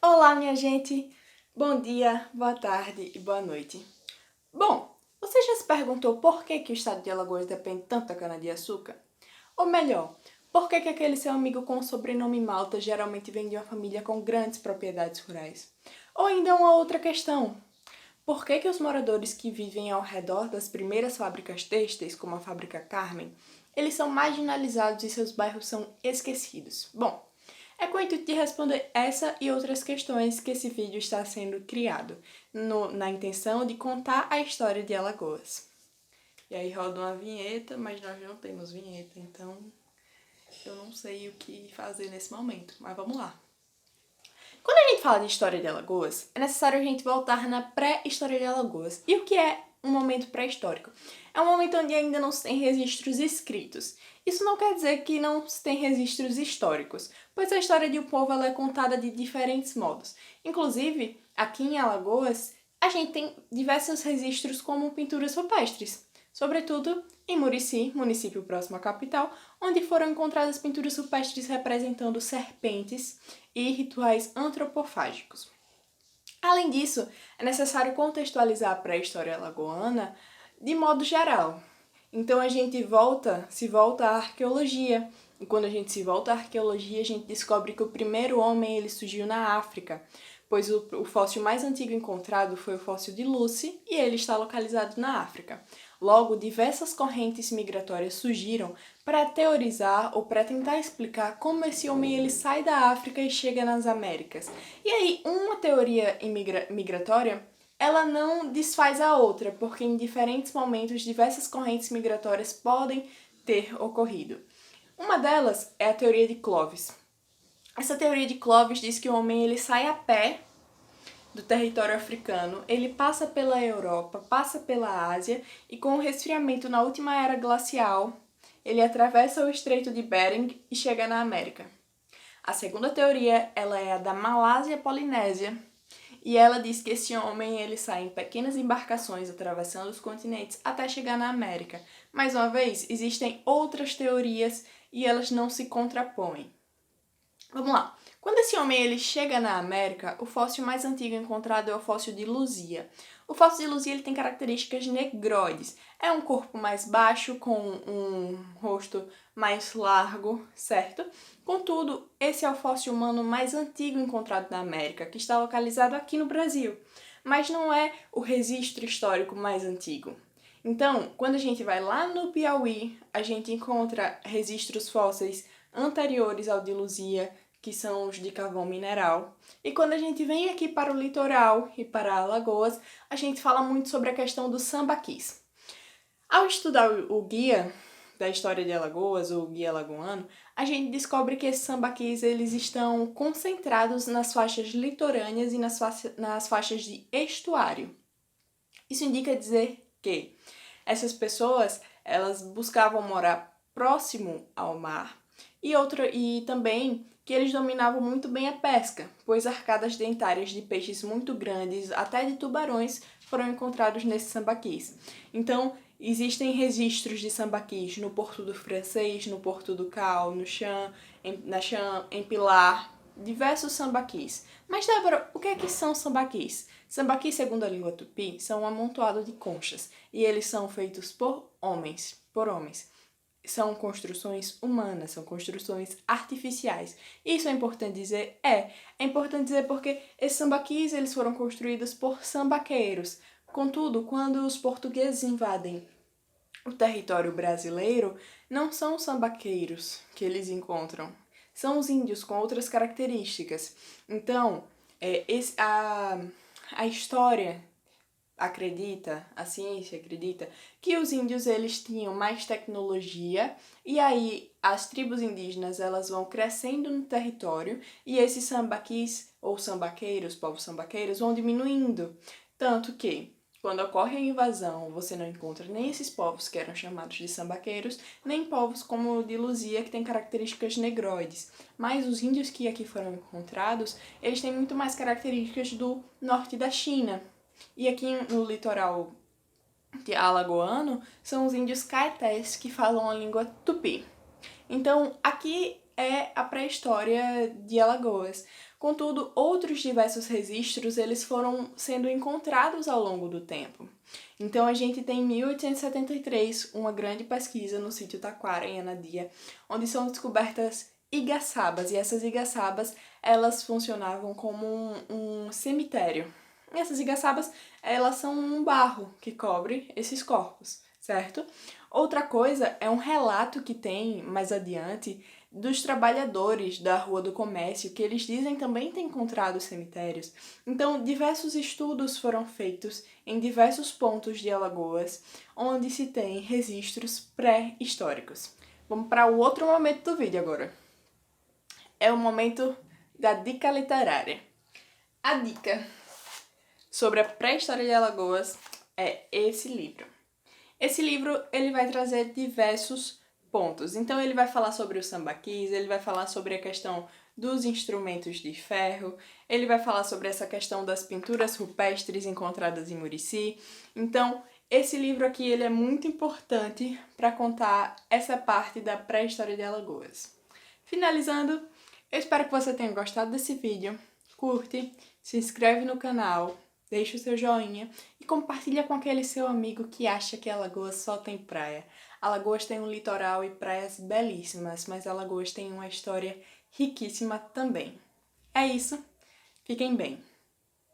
Olá, minha gente! Bom dia, boa tarde e boa noite. Bom, você já se perguntou por que o estado de Alagoas depende tanto da cana-de-açúcar? Ou melhor, por que aquele seu amigo com o sobrenome Malta geralmente vem de uma família com grandes propriedades rurais? Ou ainda uma outra questão, por que os moradores que vivem ao redor das primeiras fábricas têxteis, como a fábrica Carmen, eles são marginalizados e seus bairros são esquecidos? Bom, é com o intuito de responder essa e outras questões que esse vídeo está sendo criado, na intenção de contar a história de Alagoas. E aí roda uma vinheta, mas nós não temos vinheta, então eu não sei o que fazer nesse momento, mas vamos lá. Quando a gente fala de história de Alagoas, é necessário a gente voltar na pré-história de Alagoas. E o que é um momento pré-histórico? É um momento onde ainda não se tem registros escritos. Isso não quer dizer que não se tem registros históricos, pois a história de um povo ela é contada de diferentes modos. Inclusive, aqui em Alagoas, a gente tem diversos registros como pinturas rupestres, sobretudo em Murici, município próximo à capital, onde foram encontradas pinturas rupestres representando serpentes e rituais antropofágicos. Além disso, é necessário contextualizar a pré-história alagoana de modo geral. Então a gente se volta à arqueologia. E quando a gente se volta à arqueologia, a gente descobre que o primeiro homem ele surgiu na África, pois o fóssil mais antigo encontrado foi o fóssil de Lucy e ele está localizado na África. Logo, diversas correntes migratórias surgiram para teorizar ou para tentar explicar como esse homem ele sai da África e chega nas Américas. E aí, uma teoria migratória ela não desfaz a outra, porque em diferentes momentos diversas correntes migratórias podem ter ocorrido. Uma delas é a teoria de Clovis. Essa teoria de Clovis diz que o homem ele sai a pé do território africano, ele passa pela Europa, passa pela Ásia e com o resfriamento na última era glacial, ele atravessa o Estreito de Bering e chega na América. A segunda teoria ela é a da Malásia Polinésia e ela diz que esse homem ele sai em pequenas embarcações atravessando os continentes até chegar na América. Mais uma vez, existem outras teorias e elas não se contrapõem. Vamos lá. Quando esse homem ele chega na América, o fóssil mais antigo encontrado é o fóssil de Luzia. O fóssil de Luzia ele tem características negroides. É um corpo mais baixo, com um rosto mais largo, certo? Contudo, esse é o fóssil humano mais antigo encontrado na América, que está localizado aqui no Brasil. Mas não é o registro histórico mais antigo. Então, quando a gente vai lá no Piauí, a gente encontra registros fósseis anteriores ao de Luzia, que são os de carvão mineral. E quando a gente vem aqui para o litoral e para Alagoas, a gente fala muito sobre a questão dos sambaquis. Ao estudar o guia da história de Alagoas, o guia alagoano, a gente descobre que esses sambaquis eles estão concentrados nas faixas litorâneas e nas faixas de estuário. Isso indica dizer que essas pessoas elas buscavam morar próximo ao mar e também que eles dominavam muito bem a pesca, pois arcadas dentárias de peixes muito grandes, até de tubarões, foram encontrados nesses sambaquis. Então, existem registros de sambaquis no Porto do Francês, no Porto do Cal, no Chã, em Pilar, diversos sambaquis. Mas, Débora, o que é que são sambaquis? Sambaquis, segundo a língua tupi, são um amontoado de conchas, e eles são feitos por homens. São construções humanas, são construções artificiais. Isso é importante dizer? É importante dizer porque esses sambaquis eles foram construídos por sambaqueiros. Contudo, quando os portugueses invadem o território brasileiro, não são os sambaqueiros que eles encontram, são os índios com outras características. Então, a história acredita, a ciência acredita, que os índios eles tinham mais tecnologia e aí as tribos indígenas elas vão crescendo no território e esses sambaquis ou sambaqueiros, povos sambaqueiros, vão diminuindo. Tanto que quando ocorre a invasão, você não encontra nem esses povos que eram chamados de sambaqueiros, nem povos como o de Luzia, que tem características negroides. Mas os índios que aqui foram encontrados, eles têm muito mais características do norte da China. E aqui no litoral alagoano, são os índios caetés que falam a língua tupi. Então, aqui é a pré-história de Alagoas. Contudo, outros diversos registros eles foram sendo encontrados ao longo do tempo. Então a gente tem em 1873 uma grande pesquisa no sítio Taquara, em Anadia, onde são descobertas igaçabas, e essas igaçabas elas funcionavam como um cemitério. E essas igaçabas elas são um barro que cobre esses corpos, certo? Outra coisa é um relato que tem mais adiante dos trabalhadores da Rua do Comércio, que eles dizem também ter encontrado cemitérios. Então, diversos estudos foram feitos em diversos pontos de Alagoas, onde se tem registros pré-históricos. Vamos para o outro momento do vídeo agora. É o momento da dica literária. A dica sobre a pré-história de Alagoas é esse livro. Esse livro ele vai trazer diversos pontos. Então ele vai falar sobre o sambaquis, ele vai falar sobre a questão dos instrumentos de ferro, ele vai falar sobre essa questão das pinturas rupestres encontradas em Murici. Então, esse livro aqui ele é muito importante para contar essa parte da pré-história de Alagoas. Finalizando, eu espero que você tenha gostado desse vídeo. Curte, se inscreve no canal, deixa o seu joinha e compartilha com aquele seu amigo que acha que Alagoas só tem praia. Alagoas tem um litoral e praias belíssimas, mas Alagoas tem uma história riquíssima também. É isso, fiquem bem!